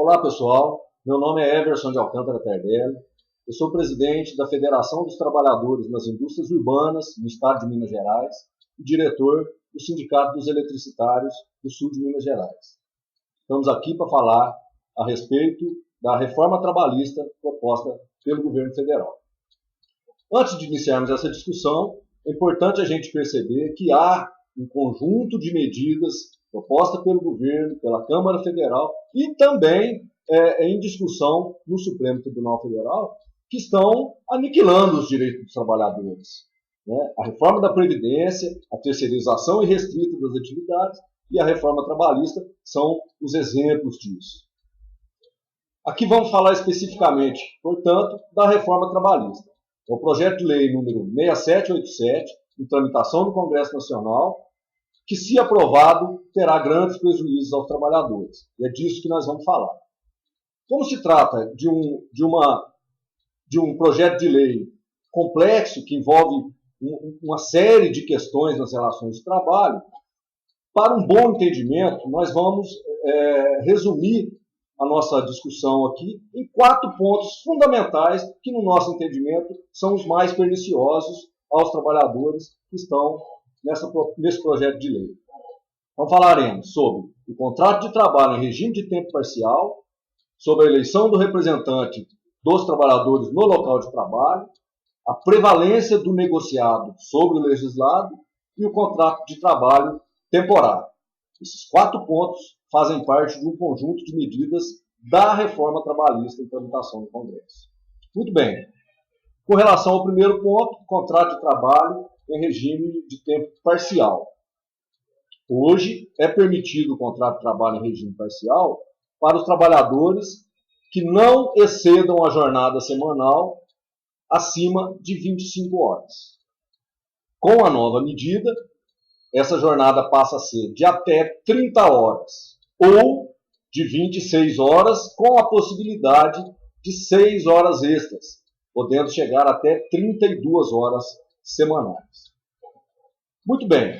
Olá pessoal, meu nome é Everson de Alcântara Tardelli, eu sou presidente da Federação dos Trabalhadores nas Indústrias Urbanas no Estado de Minas Gerais e diretor do Sindicato dos Eletricitários do Sul de Minas Gerais. Estamos aqui para falar a respeito da reforma trabalhista proposta pelo governo federal. Antes de iniciarmos essa discussão, é importante a gente perceber que há um conjunto de medidas propostas pelo governo, pela Câmara Federal e também em discussão no Supremo Tribunal Federal, que estão aniquilando os direitos dos trabalhadores. A reforma da Previdência, a terceirização irrestrita das atividades e a reforma trabalhista são os exemplos disso. Aqui vamos falar especificamente, portanto, da reforma trabalhista. É o projeto de lei número 6787, em tramitação no Congresso Nacional, que, se aprovado, terá grandes prejuízos aos trabalhadores. E é disso que nós vamos falar. Como se trata de um projeto de lei complexo, que envolve uma série de questões nas relações de trabalho, para um bom entendimento, nós vamos resumir a nossa discussão aqui em 4 pontos fundamentais que, no nosso entendimento, são os mais perniciosos aos trabalhadores que estão nesse projeto de lei. Então falaremos sobre o contrato de trabalho em regime de tempo parcial, sobre a eleição do representante dos trabalhadores no local de trabalho, a prevalência do negociado sobre o legislado e o contrato de trabalho temporário. Esses 4 pontos fazem parte de um conjunto de medidas da reforma trabalhista em tramitação no Congresso. Muito bem. Com relação ao primeiro ponto, contrato de trabalho em regime de tempo parcial. Hoje é permitido o contrato de trabalho em regime parcial para os trabalhadores que não excedam a jornada semanal acima de 25 horas. Com a nova medida, essa jornada passa a ser de até 30 horas ou de 26 horas com a possibilidade de 6 horas extras, podendo chegar até 32 horas semanais. Muito bem.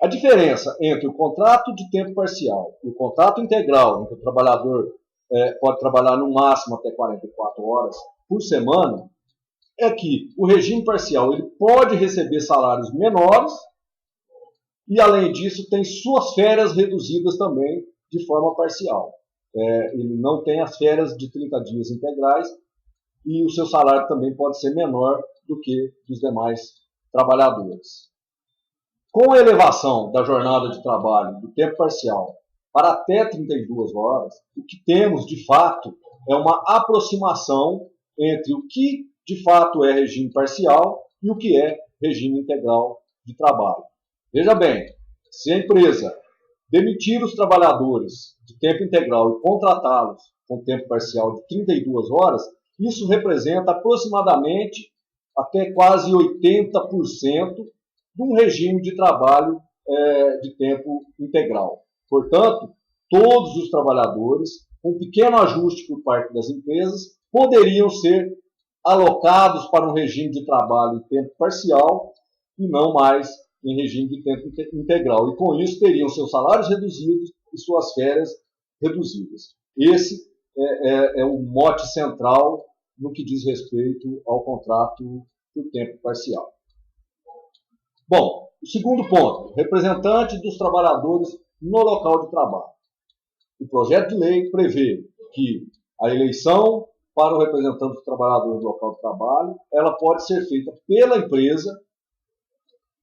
A diferença entre o contrato de tempo parcial e o contrato integral, em que o trabalhador pode trabalhar no máximo até 44 horas por semana, é que o regime parcial ele pode receber salários menores e, além disso, tem suas férias reduzidas também de forma parcial. Ele não tem as férias de 30 dias integrais e o seu salário também pode ser menor do que dos demais trabalhadores. Com a elevação da jornada de trabalho do tempo parcial para até 32 horas, o que temos, de fato, é uma aproximação entre o que, de fato, é regime parcial e o que é regime integral de trabalho. Veja bem, se a empresa demitir os trabalhadores de tempo integral e contratá-los com tempo parcial de 32 horas, isso representa aproximadamente até quase 80% de um regime de trabalho de tempo integral. Portanto, todos os trabalhadores, com um pequeno ajuste por parte das empresas, poderiam ser alocados para um regime de trabalho em tempo parcial e não mais em regime de tempo integral. E com isso teriam seus salários reduzidos e suas férias reduzidas. Esse é o mote central no que diz respeito ao contrato por tempo parcial. Bom, o segundo ponto, representante dos trabalhadores no local de trabalho. O projeto de lei prevê que a eleição para o representante dos trabalhadores no local de trabalho, ela pode ser feita pela empresa,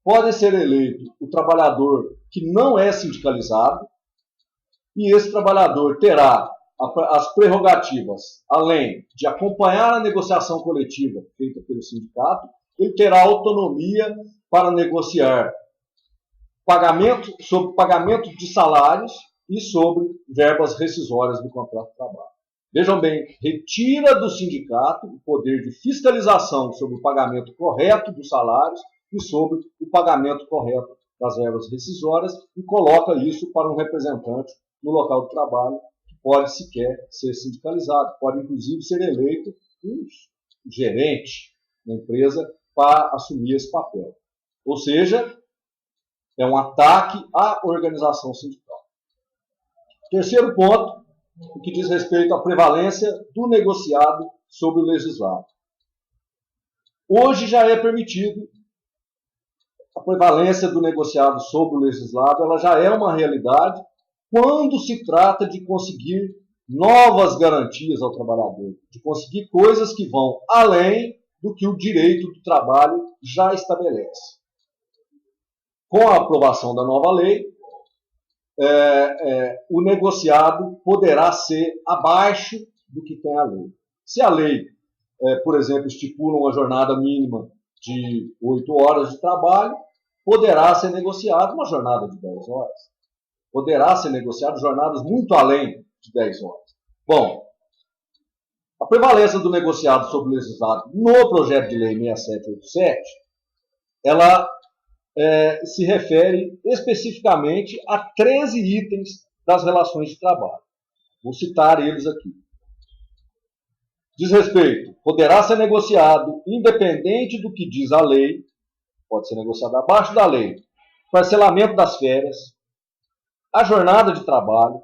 pode ser eleito o trabalhador que não é sindicalizado, e esse trabalhador terá as prerrogativas, além de acompanhar a negociação coletiva feita pelo sindicato, ele terá autonomia para negociar sobre pagamento de salários e sobre verbas rescisórias do contrato de trabalho. Vejam bem, retira do sindicato o poder de fiscalização sobre o pagamento correto dos salários e sobre o pagamento correto das verbas rescisórias e coloca isso para um representante no local de trabalho que pode sequer ser sindicalizado, pode inclusive ser eleito um gerente da empresa para assumir esse papel. Ou seja, é um ataque à organização sindical. Terceiro ponto, o que diz respeito à prevalência do negociado sobre o legislado. Hoje já é permitido a prevalência do negociado sobre o legislado, ela já é uma realidade quando se trata de conseguir novas garantias ao trabalhador, de conseguir coisas que vão além do que o direito do trabalho já estabelece. Com a aprovação da nova lei, o negociado poderá ser abaixo do que tem a lei. Se a lei, por exemplo, estipula uma jornada mínima de 8 horas de trabalho, poderá ser negociado uma jornada de 10 horas. Poderá ser negociado jornadas muito além de 10 horas. Bom, a prevalência do negociado sobre o legislado no projeto de lei 6787, ela se refere especificamente a 13 itens das relações de trabalho. Vou citar eles aqui. Diz respeito, poderá ser negociado, independente do que diz a lei, pode ser negociado abaixo da lei, parcelamento das férias, a jornada de trabalho,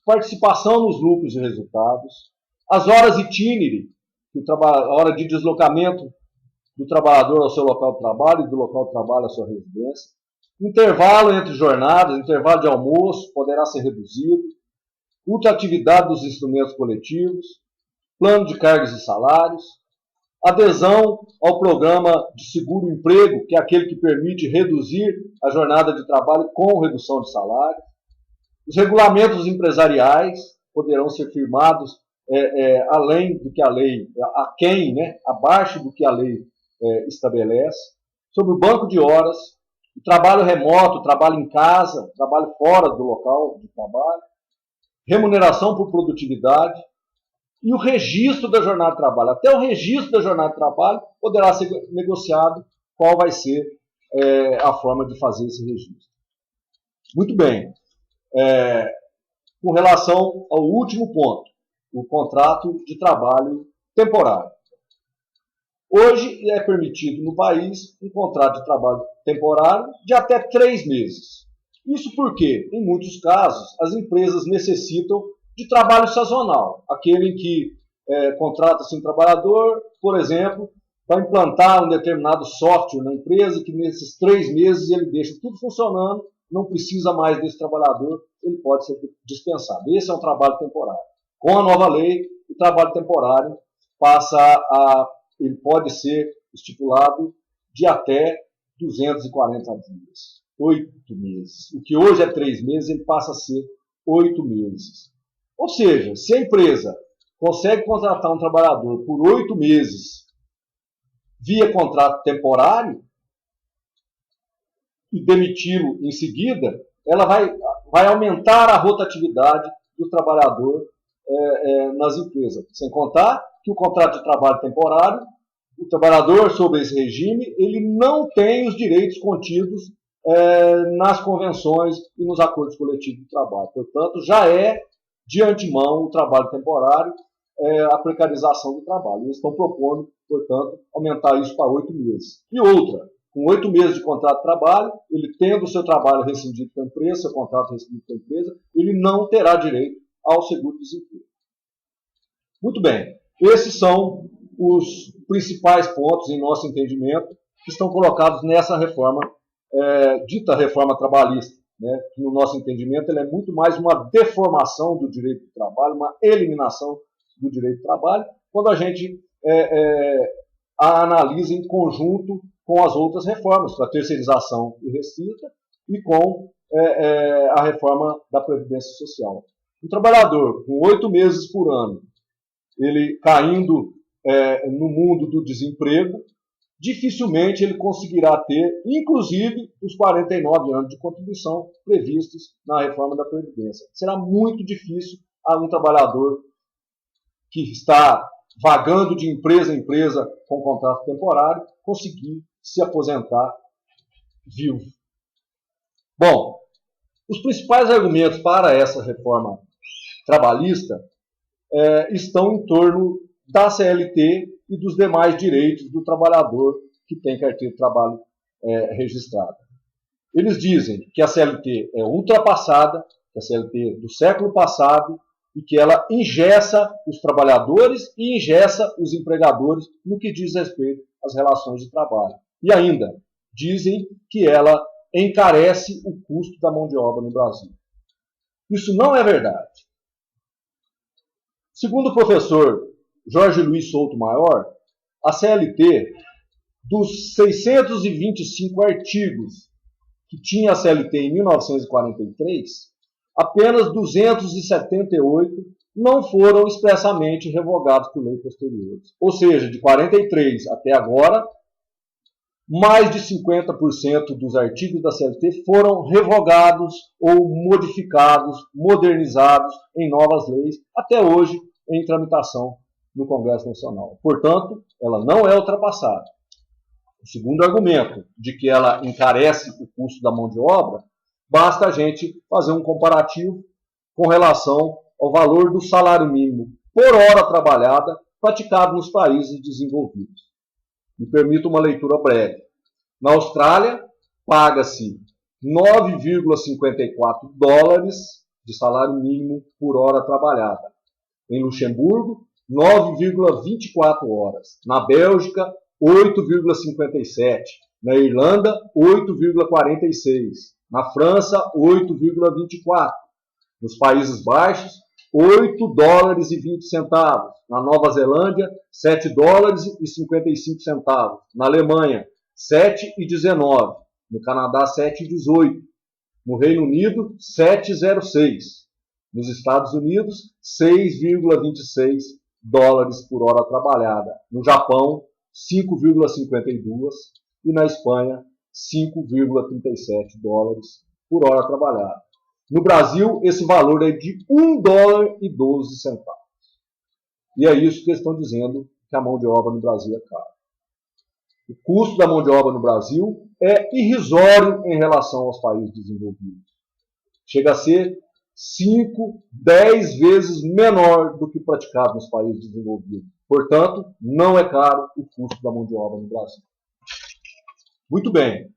participação nos lucros e resultados, as horas itinerary, a hora de deslocamento do trabalhador ao seu local de trabalho e do local de trabalho à sua residência, intervalo entre jornadas, intervalo de almoço poderá ser reduzido, ultratividade dos instrumentos coletivos, plano de cargos e salários, adesão ao programa de seguro-emprego, que é aquele que permite reduzir a jornada de trabalho com redução de salário. Os regulamentos empresariais poderão ser firmados além do que a lei, abaixo do que a lei estabelece. Sobre o banco de horas, o trabalho remoto, o trabalho em casa, o trabalho fora do local de trabalho, remuneração por produtividade, e o registro da jornada de trabalho. Até o registro da jornada de trabalho poderá ser negociado qual vai ser a forma de fazer esse registro. Muito bem. Com relação ao último ponto, o contrato de trabalho temporário. Hoje é permitido no país um contrato de trabalho temporário de até 3 meses. Isso porque, em muitos casos, as empresas necessitam de trabalho sazonal, aquele em que contrata-se um trabalhador, por exemplo, para implantar um determinado software na empresa, que nesses 3 meses ele deixa tudo funcionando, não precisa mais desse trabalhador, ele pode ser dispensado. Esse é um trabalho temporário. Com a nova lei, o trabalho temporário ele pode ser estipulado de até 240 dias, 8 meses. O que hoje é 3 meses, ele passa a ser 8 meses. Ou seja, se a empresa consegue contratar um trabalhador por 8 meses via contrato temporário e demiti-lo em seguida, ela vai aumentar a rotatividade do trabalhador nas empresas. Sem contar que o contrato de trabalho temporário, o trabalhador sob esse regime, ele não tem os direitos contidos nas convenções e nos acordos coletivos de trabalho. Portanto, já é de antemão o trabalho temporário, a precarização do trabalho. Eles estão propondo, portanto, aumentar isso para 8 meses. E outra, com 8 meses de contrato de trabalho, ele tendo o seu trabalho rescindido com a empresa, seu contrato rescindido com a empresa, ele não terá direito ao seguro-desemprego. Muito bem, esses são os principais pontos, em nosso entendimento, que estão colocados nessa reforma, dita reforma trabalhista, né, que no nosso entendimento ela é muito mais uma deformação do direito do trabalho, uma eliminação do direito do trabalho, quando a gente a analisa em conjunto com as outras reformas, com a terceirização irrestrita e com a reforma da Previdência Social. Um trabalhador com 8 meses por ano, ele caindo no mundo do desemprego, dificilmente ele conseguirá ter, inclusive, os 49 anos de contribuição previstos na reforma da Previdência. Será muito difícil a um trabalhador que está vagando de empresa em empresa com contrato temporário conseguir se aposentar vivo. Bom, os principais argumentos para essa reforma trabalhista estão em torno da CLT e dos demais direitos do trabalhador que tem carteira de trabalho registrada. Eles dizem que a CLT é ultrapassada, que a CLT do século passado, e que ela engessa os trabalhadores e engessa os empregadores no que diz respeito às relações de trabalho. E ainda, dizem que ela encarece o custo da mão de obra no Brasil. Isso não é verdade. Segundo o professor Jorge Luiz Souto Maior, a CLT, dos 625 artigos que tinha a CLT em 1943, apenas 278 não foram expressamente revogados por lei posteriores. Ou seja, de 43 até agora, mais de 50% dos artigos da CLT foram revogados ou modificados, modernizados em novas leis, até hoje em tramitação no Congresso Nacional. Portanto, ela não é ultrapassada. O segundo argumento, de que ela encarece o custo da mão de obra, basta a gente fazer um comparativo com relação ao valor do salário mínimo por hora trabalhada praticado nos países desenvolvidos. Me permito uma leitura breve. Na Austrália, paga-se 9,54 dólares de salário mínimo por hora trabalhada. Em Luxemburgo, 9,24 horas. Na Bélgica, 8,57. Na Irlanda, 8,46. Na França, 8,24. Nos Países Baixos, 8 dólares e 20 centavos. Na Nova Zelândia, 7 dólares e 55 centavos. Na Alemanha, 7,19. No Canadá, 7,18. No Reino Unido, 7,06. Nos Estados Unidos, 6,26 dólares por hora trabalhada. No Japão, 5,52. E na Espanha, 5,37 dólares por hora trabalhada. No Brasil, esse valor é de 1 dólar e 12 centavos. E é isso que eles estão dizendo, que a mão de obra no Brasil é cara. O custo da mão de obra no Brasil é irrisório em relação aos países desenvolvidos. Chega a ser 5, 10 vezes menor do que praticado nos países desenvolvidos. Portanto, não é caro o custo da mão de obra no Brasil. Muito bem.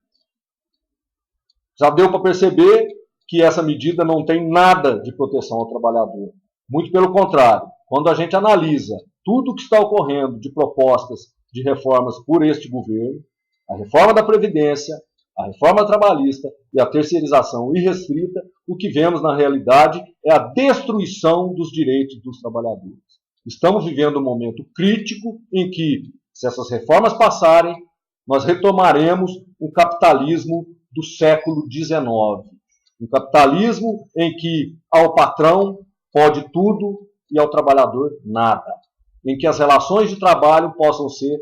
Já deu para perceber que essa medida não tem nada de proteção ao trabalhador. Muito pelo contrário, quando a gente analisa tudo o que está ocorrendo de propostas de reformas por este governo, a reforma da Previdência, a reforma trabalhista e a terceirização irrestrita, o que vemos na realidade é a destruição dos direitos dos trabalhadores. Estamos vivendo um momento crítico em que, se essas reformas passarem, nós retomaremos o capitalismo do século XIX. Um capitalismo em que ao patrão pode tudo e ao trabalhador nada. Em que as relações de trabalho possam ser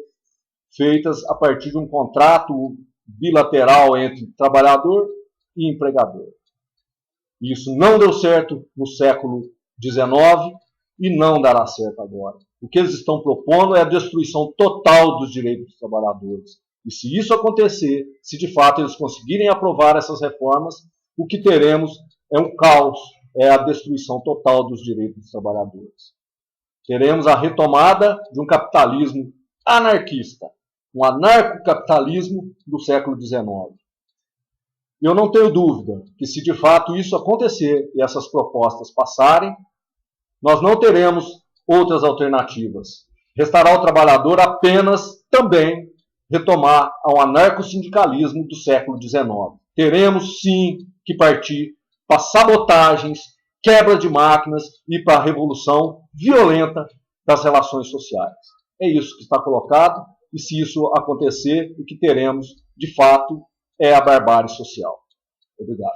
feitas a partir de um contrato bilateral entre trabalhador e empregador. Isso não deu certo no século XIX e não dará certo agora. O que eles estão propondo é a destruição total dos direitos dos trabalhadores. E se isso acontecer, se de fato eles conseguirem aprovar essas reformas, o que teremos é um caos, é a destruição total dos direitos dos trabalhadores. Teremos a retomada de um capitalismo anarquista, um anarcocapitalismo do século XIX. E eu não tenho dúvida que, se de fato isso acontecer e essas propostas passarem, nós não teremos outras alternativas. Restará ao trabalhador apenas também retomar ao anarcossindicalismo do século XIX. Teremos, sim, que partir para sabotagens, quebra de máquinas e para a revolução violenta das relações sociais. É isso que está colocado, e se isso acontecer, o que teremos, de fato, é a barbárie social. Obrigado.